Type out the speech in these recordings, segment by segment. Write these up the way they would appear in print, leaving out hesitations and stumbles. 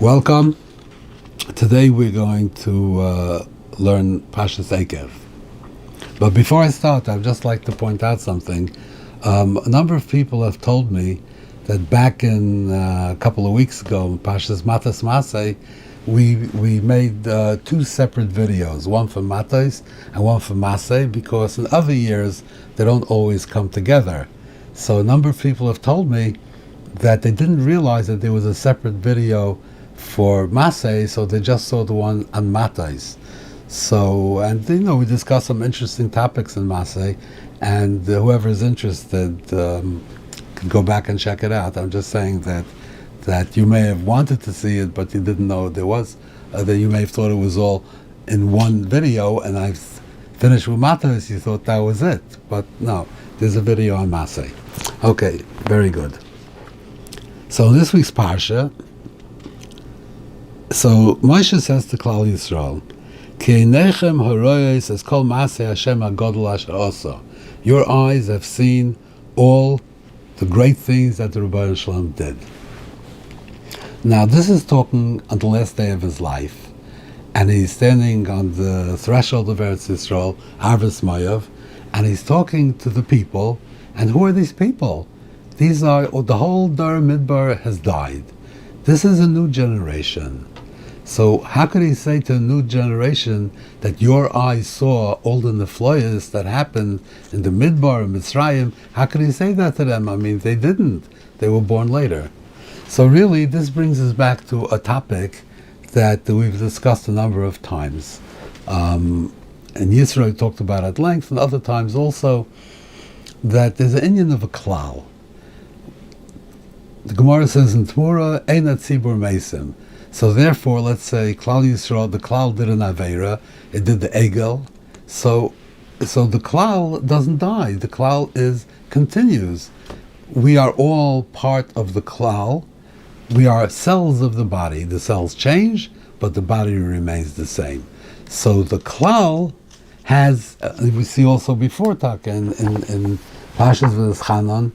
Welcome. Today we're going to learn Parshas Eikev. But before I start, I'd just like to point out something. A number of people have told me that back in a couple of weeks ago, Parshas Matas Masei, we made two separate videos, one for Matas and one for Masei, because in other years they don't always come together. So a number of people have told me that they didn't realize that there was a separate video for Masei, so they just saw the one on Matais. So, and we discussed some interesting topics in Masei, and whoever is interested can go back and check it out. I'm just saying that you may have wanted to see it, but you didn't know there was, that you may have thought it was all in one video, and I've finished with Matais, you thought that was it. But no, there's a video on Masei. Okay, very good. So in this week's Parsha, so Moshe says to Klal Yisrael, Ki einechem haroyos es kol maaseh Hashem hagodol asher asa. Your eyes have seen all the great things that the Rebbeinu Shalom did. Now this is talking on the last day of his life, and he's standing on the threshold of Eretz Yisrael, Harvest Mayav, and he's talking to the people. And who are these people? These are, the whole Dar Midbar has died. This is a new generation. So how could he say to a new generation that your eyes saw all the nefloyas that happened in the Midbar and Mitzrayim? How could he say that to them? I mean, they didn't. They were born later. So really, this brings us back to a topic that we've discussed a number of times. And Yisro talked about at length, and other times also, that there's an inyan of a klal. The Gemara says in Tmura, Einat Tzibur Meisim. So therefore, let's say Klal Yisrael, the Klal did an Aveira, it did the Egel. So the Klal doesn't die. The Klal continues. We are all part of the Klal. We are cells of the body. The cells change, but the body remains the same. So the Klal has, we see also before Taka in Parshas V'Eschanan,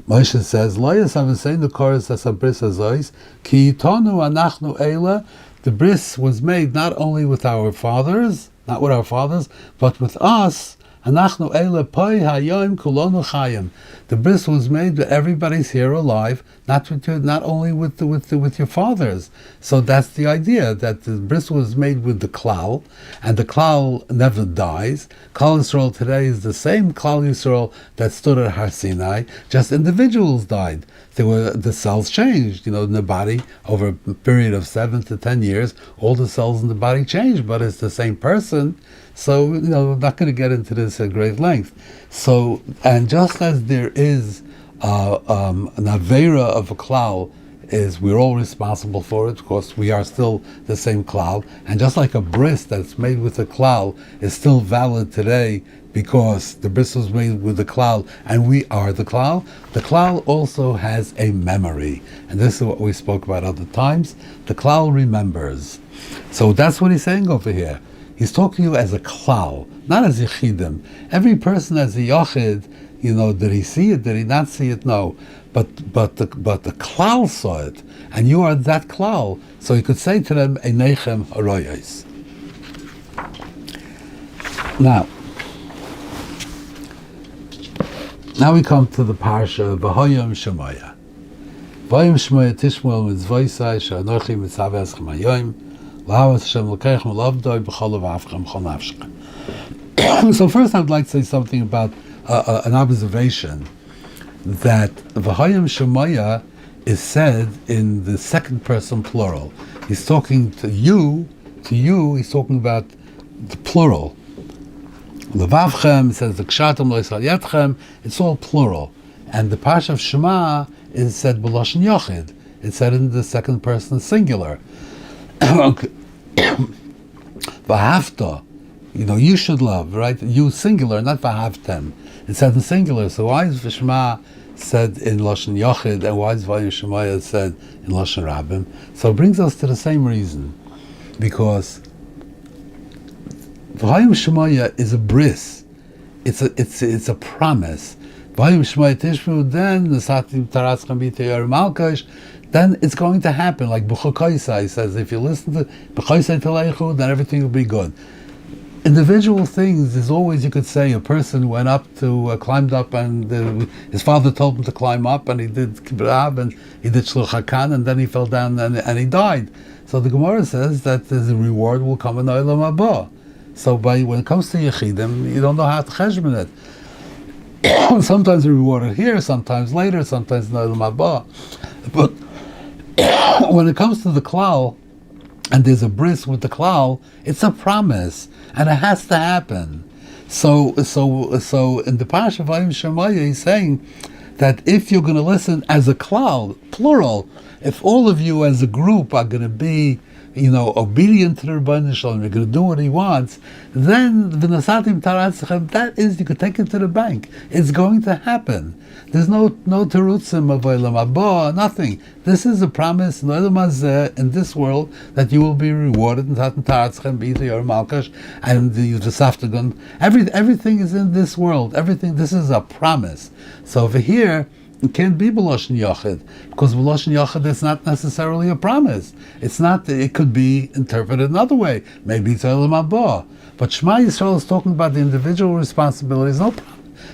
Moshe says, "Lo yasav koros as a bris azois ki tonu anachnu eila." The bris was made not only with our fathers, not with our fathers, but with us. Anachnu eila poi hayom kulonu chayim. The bris was made with everybody's here alive, not only with your fathers. So that's the idea, that the bris was made with the klal, and the klal never dies. Klal Yisrael today is the same Klal Yisrael that stood at Har Sinai, just individuals died. The cells changed, in the body over a period of 7 to 10 years. All the cells in the body changed, but it's the same person. So, I'm not going to get into this at great length. So, and just as there is an Aveira of a klal, is we're all responsible for it, because we are still the same klal, and just like a bris that's made with a klal is still valid today, because the bris was made with the klal, and we are the klal also has a memory, and this is what we spoke about other times. The klal remembers. So that's what he's saying over here. He's talking to you as a klal, not as yichidim. Every person as a yachid, did he see it? Did he not see it? No. But the klal saw it, and you are that klal. So he could say to them, Einechem haroyos. Now we come to the parsha V'hoyam Shemaya. V'hoyam Shemaya Tishmuel mitzvoisai she'anochi mitzav eschem hayoim. So first I'd like to say something about an observation, that V'hayim Shemaya is said in the second person plural. He's talking to you, he's talking about the plural. Levavchem, it says the kshatam lo yisal yetchem, it's all plural. And the Parsha of Shema is said b'lashon yochid, it's said in the second person singular. V'ahavta, you should love, right? You singular, not v'ahavtem. It's said in singular. So why is V'shema said in Lashon Yochid, and why is V'ayim Shemaya said in Lashon Rabbim? So it brings us to the same reason, because V'ayim Shemaya is a bris. It's a promise. V'ayim Shemaya Tishmu, then Nesatim Taratzchem B'Teyar Malkash. then it's going to happen. Like B'chokaisai says, if you listen to B'chokaisai Teleichu, then everything will be good. Individual things is always, you could say, a person went up to, climbed up, and his father told him to climb up, and he did Kibrav, and he did Shluch HaKan, and then he fell down and he died. So the Gemara says that the reward will come in Olam Haba. So when it comes to Yechidim, you don't know how to cheshbon it. Sometimes they're rewarded here, sometimes later, sometimes in Olam Haba. But when it comes to the Klal, and there's a bris with the Klal, it's a promise, and it has to happen. So in the Parshas of Vayim Shemaya, he's saying that if you're going to listen as a Klal, plural, if all of you as a group are going to be, obedient to the Rebbeinu Shalom, you're going to do what he wants, then v'nasatim taratzechem, that is, you could take it to the bank. It's going to happen. There's no terutzim of Olam Haba, nothing. This is a promise in Olam Hazeh, in this world, that you will be rewarded in Tatan Taratzechem, B'ita Yor Malkash, and the Yudasaftagun. Everything is in this world. Everything. This is a promise. So over here, it can't be B'loshen Yochid, because B'loshen Yochid is not necessarily a promise. It's not. It could be interpreted another way. Maybe it's Olam Haba. But Shema Yisrael is talking about the individual responsibilities.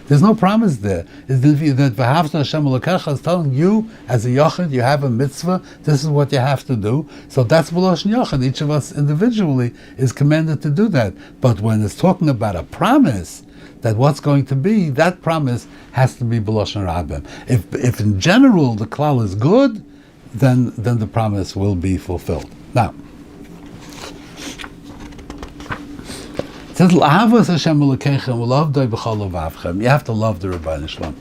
There's no promise there. That V'havta Hashem Elokecha is telling you, as a Yochid, you have a mitzvah, this is what you have to do. So that's B'loshen Yochid. Each of us individually is commanded to do that. But when it's talking about a promise, that what's going to be, that promise has to be B'loshen Rabim. If in general the klal is good, then the promise will be fulfilled. Now, it says, L'havas Hashem Elokeichem u'lavdoi b'chol levavchem. You have to love the Rebbeinu Shalom.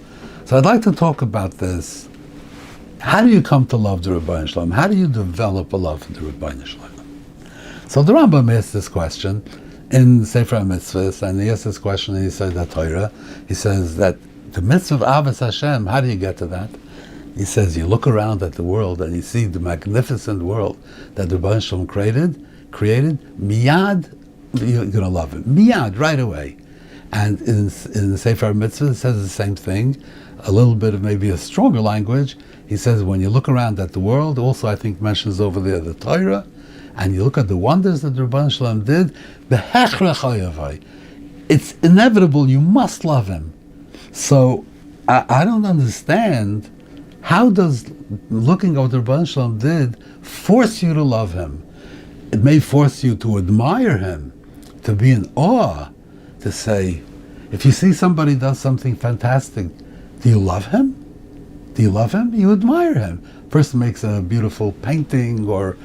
So I'd like to talk about this. How do you come to love the Rebbeinu Shalom? How do you develop a love for the Rebbeinu Shalom? So the Rambam asked this question in Sefer HaMitzvahs, and he asked this question and he said that Torah. He says that the mitzvah of Avos Hashem, how do you get to that? He says you look around at the world and you see the magnificent world that the Rebbeinu Shalom created, miyad, you're going to love it. Miyad, right away. And in the Sefer HaMitzvahs, it says the same thing, a little bit of maybe a stronger language. He says when you look around at the world, also I think mentions over there the Torah, and you look at the wonders that the Rebbeinu Shalom did, it's inevitable, you must love him. So I don't understand, how does looking at what the Rebbeinu Shalom did force you to love him? It may force you to admire him, to be in awe, to say, if you see somebody does something fantastic, do you love him? Do you love him? You admire him. Person makes a beautiful painting or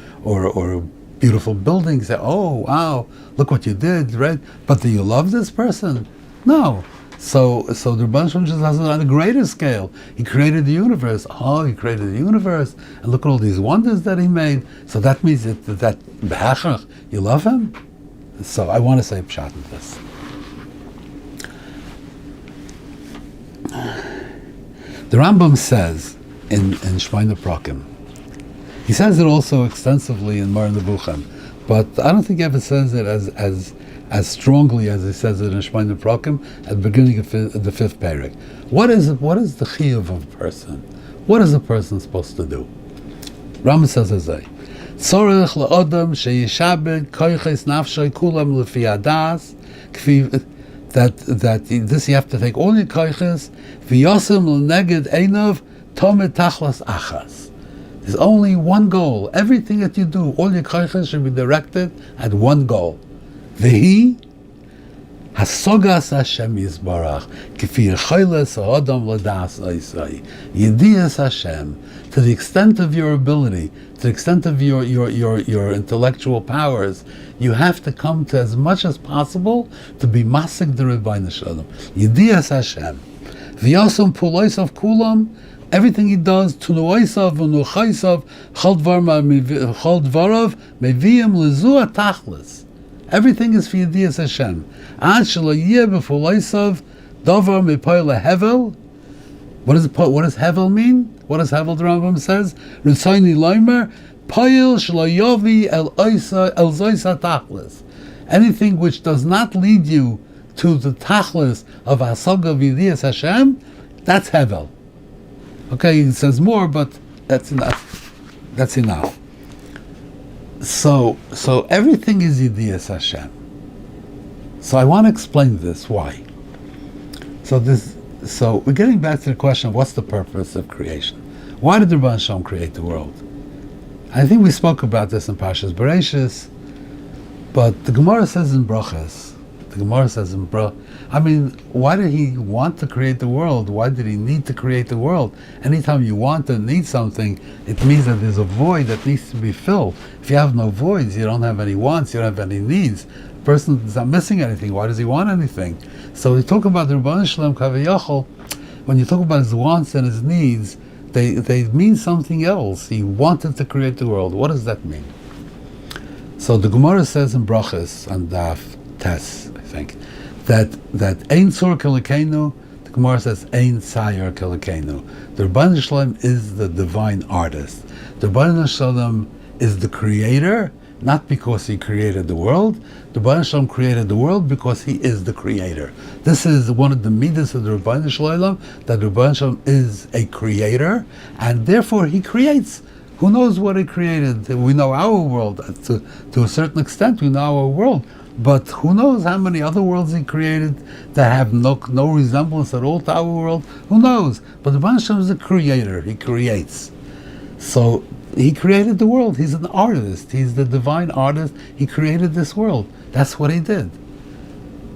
beautiful building, say, oh, wow, look what you did, right? But do you love this person? No. So the Rebbeinu Shalom just has it on a greater scale. He created the universe. Oh, he created the universe, and look at all these wonders that he made. So that means that you love him? So I want to say pshat in this. The Rambam says in Shmoyne Prakim, he says it also extensively in Mar Nevuchim, but I don't think he ever says it as strongly as he says it in Shmoyne Prakim at the beginning of the fifth parak. What is the chiyuv of a person? What is a person supposed to do? Rambam says as tzorech le'odam sheyishabed koyches nafshay kulam lefi adas, that this you have to take all your koyches v'yosim l'neged einav tomet tachlas achas. There's only one goal. Everything that you do, all your koyches should be directed at one goal. Vehi hasogas Hashem yizbarach k'fi yecholes ha'adam l'das oisai yedias Hashem, to the extent of your ability, to the extent of your intellectual powers, you have to come to as much as possible to be masik the Rebbeinu Shalom. Yedias Hashem v'yasam puloisav kulam. Everything he does, tunuoisav v'nuchaisav chol dvarav meviim lezu atachlis. Everything is for Yedias Hashem. Ad shelo yeh b'fuloisav davar mepoil hevel. What does hevel mean? What does hevel, the Rambam says? Ritzaini loimer poil shelo yovi el zoisa tachlis. Anything which does not lead you to the tachlis of hasaga of Yedias Hashem, that's hevel. Okay, it says more, but that's enough. That's enough. So everything is Yidiyas Hashem. So I want to explain this. Why? So we're getting back to the question of what's the purpose of creation? Why did the Rebbe Hashem create the world? I think we spoke about this in Parshas Bereshis, but the Gemara says in Brachas, why did he want to create the world? Why did he need to create the world? Anytime you want and need something, it means that there's a void that needs to be filled. If you have no voids, you don't have any wants, you don't have any needs. The person is not missing anything. Why does he want anything? So we talk about the Rebbeinu Shalom Kaviyachol. When you talk about his wants and his needs, they mean something else. He wanted to create the world. What does that mean? So the Gemara says in Brachas and Daf Tes, I think, that Ein Tzur Kelikenu, the Gemara says Ein Tzayer Kelikenu. The Rebbeinu Shalom is the divine artist. The Rebbeinu Shalom is the creator, not because he created the world. The Rebbeinu Shalom created the world because he is the creator. This is one of the midas of the Rebbeinu Shalom, that the Rebbeinu Shalom is a creator, and therefore he creates. Who knows what he created? We know our world. To a certain extent, we know our world. But who knows how many other worlds he created that have no resemblance at all to our world? Who knows? But the Rebbeinu Shalom is a creator. He creates. So he created the world. He's an artist. He's the divine artist. He created this world. That's what he did.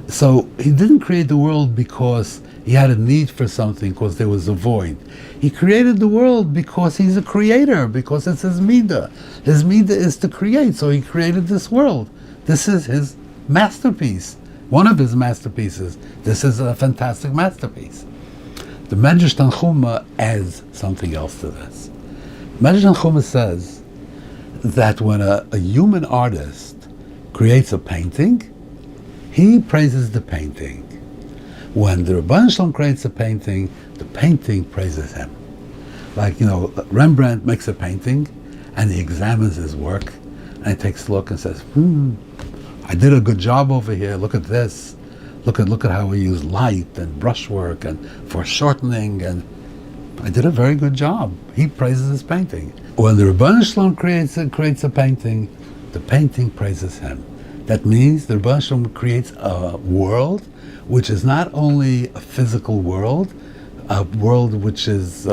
So he didn't create the world because he had a need for something, because there was a void. He created the world because he's a creator, because it's his midah. His midah is to create, so he created this world. This is his masterpiece, one of his masterpieces. This is a fantastic masterpiece. The Medrash Tanchuma adds something else to this. Medrash Tanchuma says that when a human artist creates a painting, he praises the painting. When the Rebbeinu Shalom creates a painting, the painting praises him. Like, Rembrandt makes a painting and he examines his work and he takes a look and says, I did a good job over here. Look at this. Look at how we use light and brushwork and foreshortening, and I did a very good job. He praises his painting. When the Rebbeinu Shalom creates a painting, the painting praises him. That means the Rebbeinu Shalom creates a world which is not only a physical world, a world which is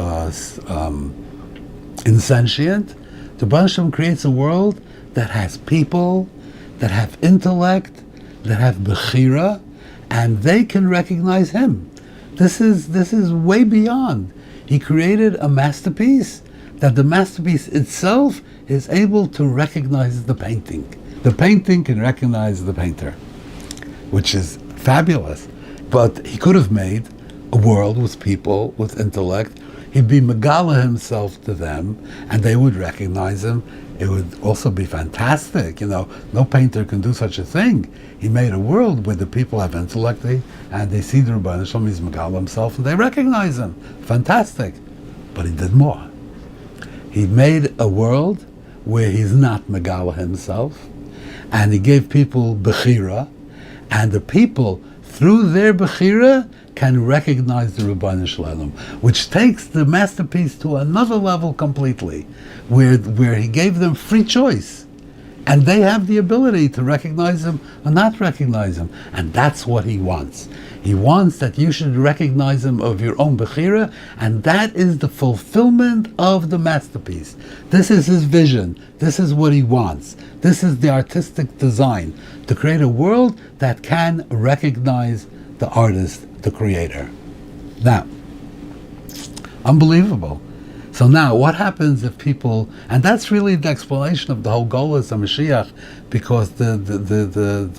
insentient. The Rebbeinu Shalom creates a world that has people, that have intellect, that have bechira, and they can recognize him. This is way beyond. He created a masterpiece that the masterpiece itself is able to recognize the painting. The painting can recognize the painter, which is fabulous. But he could have made a world with people, with intellect. He'd be Megala himself to them, and they would recognize him. It would also be fantastic. No painter can do such a thing. He made a world where the people have intellect, and they see the Rebbeinu Shalom, he's Megala himself, and they recognize him. Fantastic. But he did more. He made a world where he's not Megala himself, and he gave people Bechira, and the people, through their Bechira, can recognize the Rebbeinu Shalom, which takes the masterpiece to another level completely, where he gave them free choice, and they have the ability to recognize him or not recognize him, and that's what he wants. He wants that you should recognize him of your own Bechira, and that is the fulfillment of the masterpiece. This is his vision. This is what he wants. This is the artistic design, to create a world that can recognize the artist, the creator. Now, unbelievable. So now, what happens if people, and that's really the explanation of the whole Golus of Mashiach, because the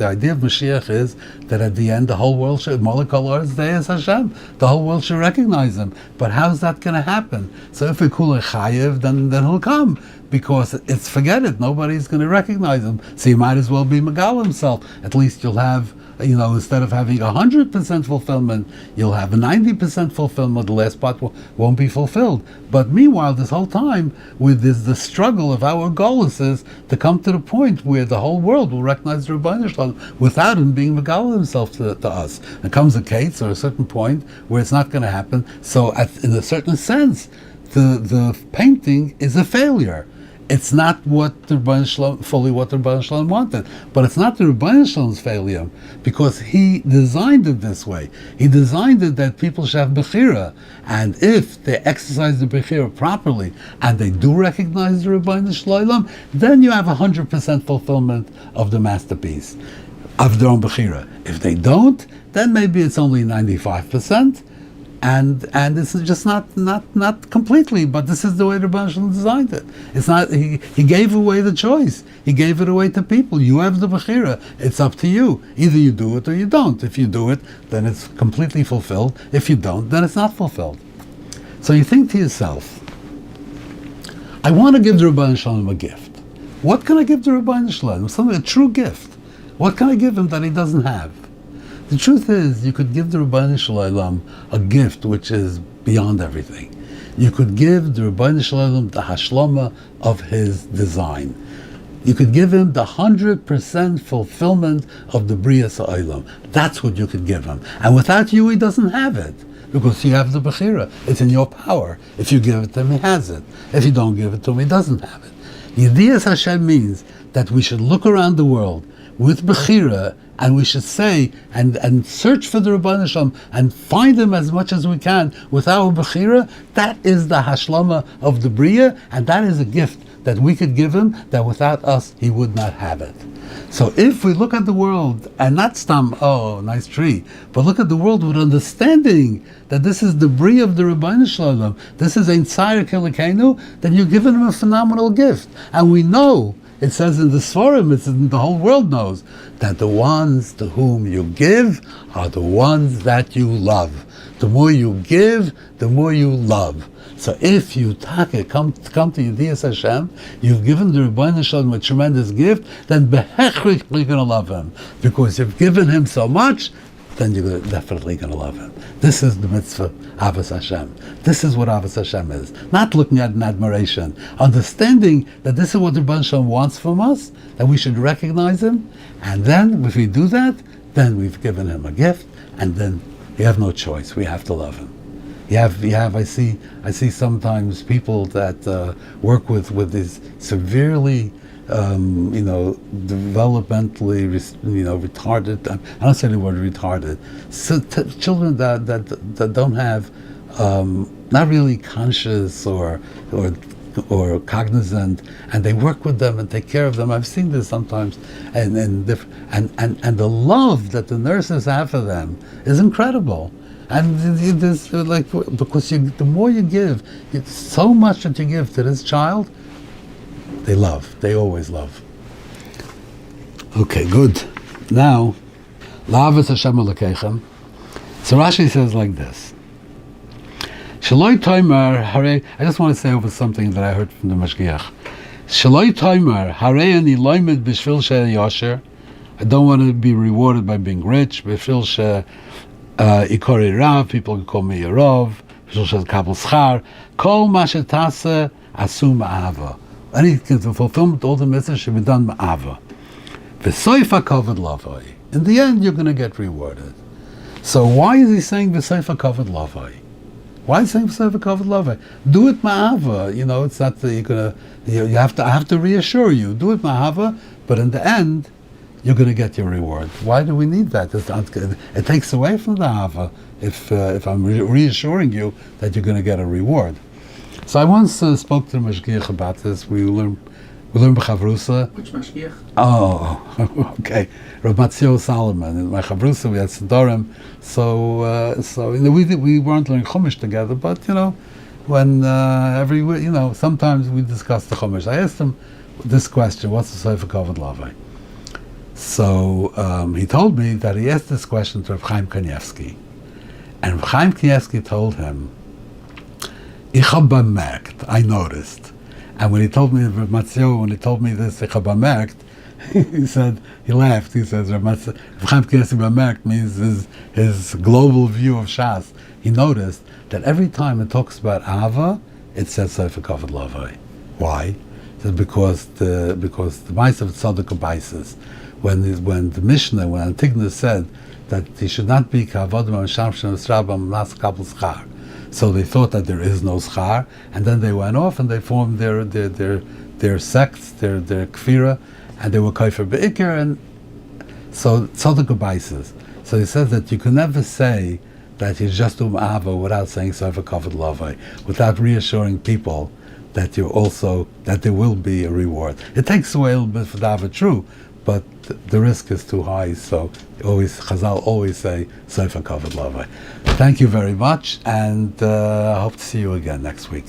idea of Mashiach is that at the end the whole world should, Molech Kol Haaretz De'ez Hashem, the whole world should recognize him. But how's that going to happen? So if we call it Chayev, then he'll come, because it's, forget it, nobody's going to recognize him. So you might as well be Megal himself. At least you'll have, instead of having 100% fulfillment, you'll have a 90% fulfillment. The last part won't be fulfilled. But meanwhile, this whole time, with the struggle of our goals is to come to the point where the whole world will recognize the Rebbeinu Shalom without him being Megal himself to us. There comes a case or a certain point where it's not going to happen. So in a certain sense, the painting is a failure. It's not what the Rebbeinu Shalom, fully what the Rebbeinu Shalom wanted. But it's not the Rebbeinu Shalom's failure, because he designed it this way. He designed it that people should have Bechira. And if they exercise the Bechira properly, and they do recognize the Rebbeinu Shalom, then you have 100% fulfillment of the masterpiece, of their own Bechira. If they don't, then maybe it's only 95%. And it's just not completely, but this is the way the Rebbeinu Shalom designed it. It's not, he gave away the choice. He gave it away to people. You have the Bechira. It's up to you. Either you do it or you don't. If you do it, then it's completely fulfilled. If you don't, then it's not fulfilled. So you think to yourself, I want to give the Rebbeinu Shalom a gift. What can I give the Rebbeinu Shalom? Something, a true gift. What can I give him that he doesn't have? The truth is, you could give the Rebbeinu Shalom a gift which is beyond everything. You could give the Rebbeinu Shalom the hashlama of his design. You could give him the 100% fulfillment of the Briyas Ha'olam. That's what you could give him. And without you, he doesn't have it. Because you have the Bechira. It's in your power. If you give it to him, he has it. If you don't give it to him, he doesn't have it. Yediyas Hashem means that we should look around the world with Bechira, and we should say and search for the Rebbeinu Shalom and find him as much as we can with our Bechira. That is the hashlama of the Bria, and that is a gift that we could give him, that without us he would not have it. So if we look at the world, and not stam, oh, nice tree, but look at the world with understanding that this is the Bria of the Rebbeinu Shalom, this is Ein Tzayir Kelekenu, then you're giving him a phenomenal gift. And we know, it says in the Sforim, the whole world knows, that the ones to whom you give are the ones that you love. The more you give, the more you love. So if you come to Yediyas Hashem, you've given the Rebbeinu Shalom a tremendous gift, then behechrik you're going to love him. Because you've given him so much, then you're definitely going to love him. This is the mitzvah, Avos Hashem. This is what Avos Hashem is. Not looking at an admiration. Understanding that this is what the Rebbeinu Shalom wants from us, that we should recognize him, and then if we do that, then we've given him a gift, and then we have no choice. We have to love him. I see sometimes people that work with these severely developmentally, retarded. I don't say the word retarded. So children that don't have, not really conscious or cognizant, and they work with them and take care of them. I've seen this sometimes, and the love that the nurses have for them is incredible. And this, because the more you give, it's so much that you give to this child. They always love. Okay, good. Now, La'avos Hashem Elokeichem. So Rashi says like this. Shaloi Toimer Harei. I just want to say over something that I heard from the Mashgiach. Shaloi Toimer Harei Ani Loimed B'Shvil She Yosher. I don't want to be rewarded by being rich. B'Shvil She Ikori Rav. People can call me a Rav. B'Shvil She Kabel Schar. Kol Ma Shetase Asu Ma'ava. Anything to fulfillment, all the mitzvahs should be done ma'ava. V'soifa kavod lavai. In the end, you're going to get rewarded. So why is he saying v'soifa kavod lavai? Why is he saying v'soifa kavod lavai? Do it ma'ava. It's not that you're going to. I have to reassure you. Do it ma'ava, but in the end, you're going to get your reward. Why do we need that? It takes away from the ava if I'm reassuring you that you're going to get a reward. So I once spoke to the Mashgiach about this. We learn b'chavrusa. Which Mashgiach? Oh, okay. Rav Matzio Solomon. In my chavrusa we had Sidorim. So we weren't learning Chumash together, but when sometimes we discuss the Chumash. I asked him this question: what's the Sefer Kavod Lavai? So he told me that he asked this question to Rav Chaim Kanievsky, and Rav Chaim Kanievsky told him, Ich hab bemerkt, I noticed. And when he told me, when he told me this, Ich hab bemerkt, he laughed. He says, Rav Chaim Kanievsky bemerkt means his global view of Shas. He noticed that every time it talks about Ava, it says Sefer Kavod Lavai. Why? He said because the Ma'aser of Tzaddik Baisis, when the Mishnah, when Antigna said that he should not be Kavodim Misham Shem Esrabam Nas Kabel Schar. So they thought that there is no schar, and then they went off and they formed their their sects, their kfira, and they were kaifer be'ikr, and so tzaddik ubaises. So he says that you can never say that you just ava without saying sofer kavod lavai, without reassuring people that that there will be a reward. It takes away a little bit for David true, but the risk is too high. So Chazal always say sofer kavod lavai. Thank you very much, and I hope to see you again next week.